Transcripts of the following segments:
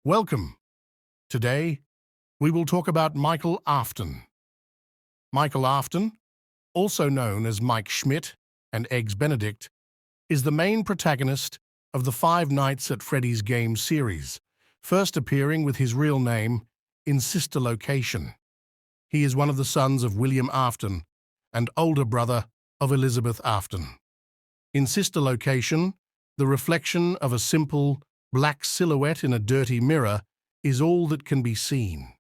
Welcome. Today, we will talk about Michael Afton. Michael Afton, also known as Mike Schmidt and Eggs Benedict, is the main protagonist of the Five Nights at Freddy's game series, first appearing with his real name in Sister Location. He is one of the sons of William Afton and older brother of Elizabeth Afton. In Sister Location, the reflection of a simple, black silhouette in a dirty mirror is all that can be seen.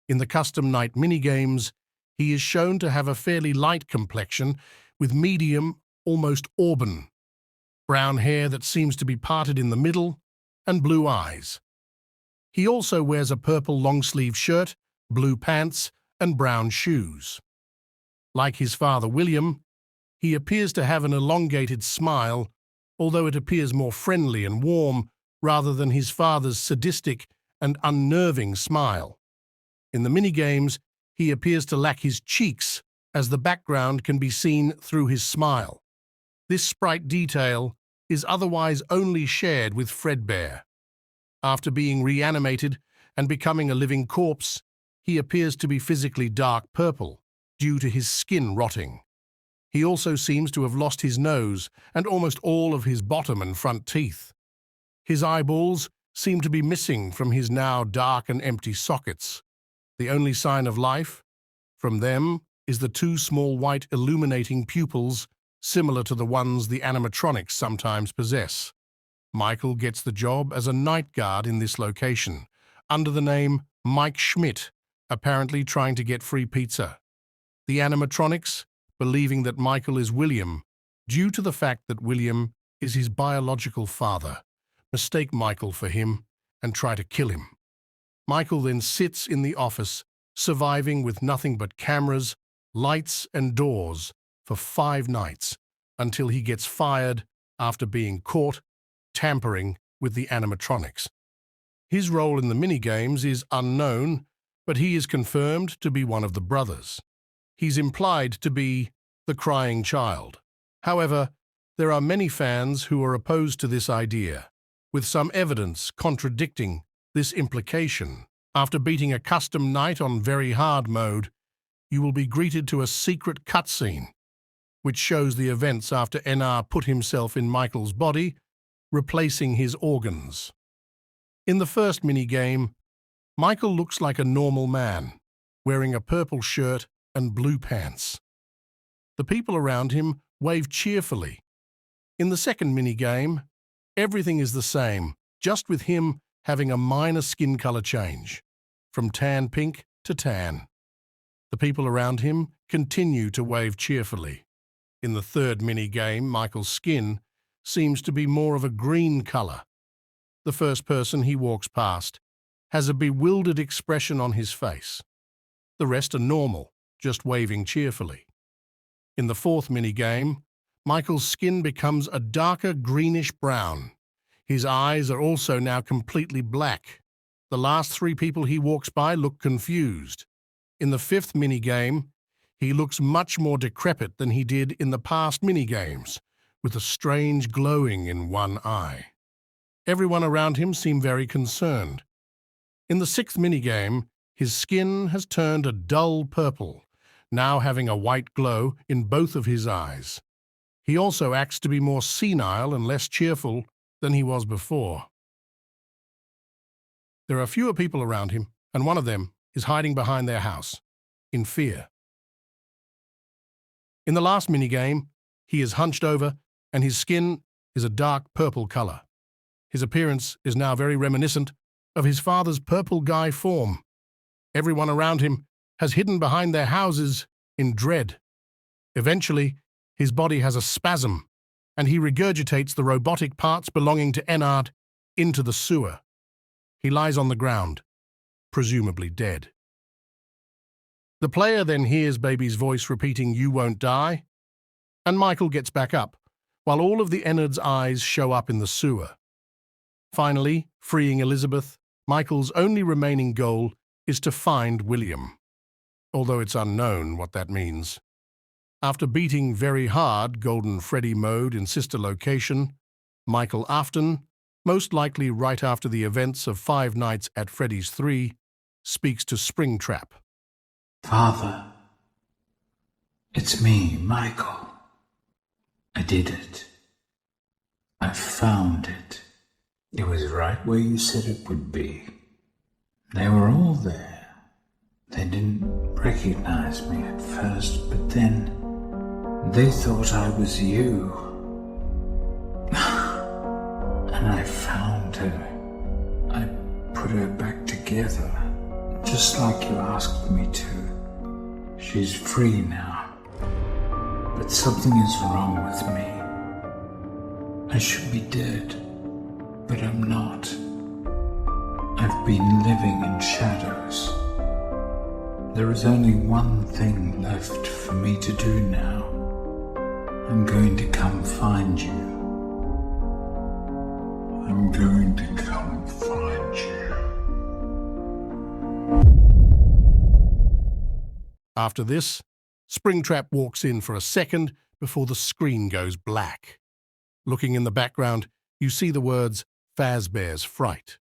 In the custom night minigames, he is shown to have a fairly light complexion with medium, almost auburn, brown hair that seems to be parted in the middle, and blue eyes. He also wears a purple long-sleeve shirt, blue pants, and brown shoes. Like his father William, he appears to have an elongated smile, although it appears more friendly and warm rather than his father's sadistic and unnerving smile. In the minigames, he appears to lack his cheeks, as the background can be seen through his smile. This sprite detail is otherwise only shared with Fredbear. After being reanimated and becoming a living corpse, he appears to be physically dark purple due to his skin rotting. He also seems to have lost his nose and almost all of his bottom and front teeth. His eyeballs seem to be missing from his now dark and empty sockets. The only sign of life from them is the two small white illuminating pupils similar to the ones the animatronics sometimes possess. Michael gets the job as a night guard in this location, under the name Mike Schmidt, apparently trying to get free pizza. The animatronics, believing that Michael is William, due to the fact that William is his biological father, mistake Michael for him and try to kill him. Michael then sits in the office, surviving with nothing but cameras, lights, and doors for 5 nights until he gets fired after being caught tampering with the animatronics. His role in the minigames is unknown, but he is confirmed to be one of the brothers. He's implied to be the crying child. However, there are many fans who are opposed to this idea, with some evidence contradicting this implication. After beating a custom night on very hard mode, you will be greeted to a secret cutscene, which shows the events after NR put himself in Michael's body, replacing his organs. In the first minigame, Michael looks like a normal man, wearing a purple shirt and blue pants. The people around him wave cheerfully. In the second minigame, everything is the same, just with him having a minor skin color change, from tan pink to tan. The people around him continue to wave cheerfully. In the third minigame, Michael's skin seems to be more of a green color. The first person he walks past has a bewildered expression on his face. The rest are normal, just waving cheerfully. In the fourth minigame, Michael's skin becomes a darker greenish-brown. His eyes are also now completely black. The last 3 people he walks by look confused. In the fifth minigame, he looks much more decrepit than he did in the past minigames, with a strange glowing in one eye. Everyone around him seems very concerned. In the sixth minigame, his skin has turned a dull purple, now having a white glow in both of his eyes. He also acts to be more senile and less cheerful than he was before. There are fewer people around him, and one of them is hiding behind their house, in fear. In the last minigame, he is hunched over, and his skin is a dark purple color. His appearance is now very reminiscent of his father's purple guy form. Everyone around him has hidden behind their houses in dread. Eventually, his body has a spasm, and he regurgitates the robotic parts belonging to Ennard into the sewer. He lies on the ground, presumably dead. The player then hears Baby's voice repeating, "You won't die," and Michael gets back up, while all of the Ennard's eyes show up in the sewer. Finally, freeing Elizabeth, Michael's only remaining goal is to find William, although it's unknown what that means. After beating very hard Golden Freddy mode in Sister Location, Michael Afton most likely right after the events of Five Nights at Freddy's 3, speaks to Springtrap. Father, it's me, Michael. I did it. I found it. It was right where you said it would be. They were all there. They didn't recognize me at first, but then they thought I was you. And I found her. I put her back together, just like you asked me to. She's free now. But something is wrong with me. I should be dead, but I'm not. I've been living in shadows. There is only one thing left for me to do now. I'm going to come find you. I'm going to come find you. After this, Springtrap walks in for a second before the screen goes black. Looking in the background, you see the words Fazbear's Fright.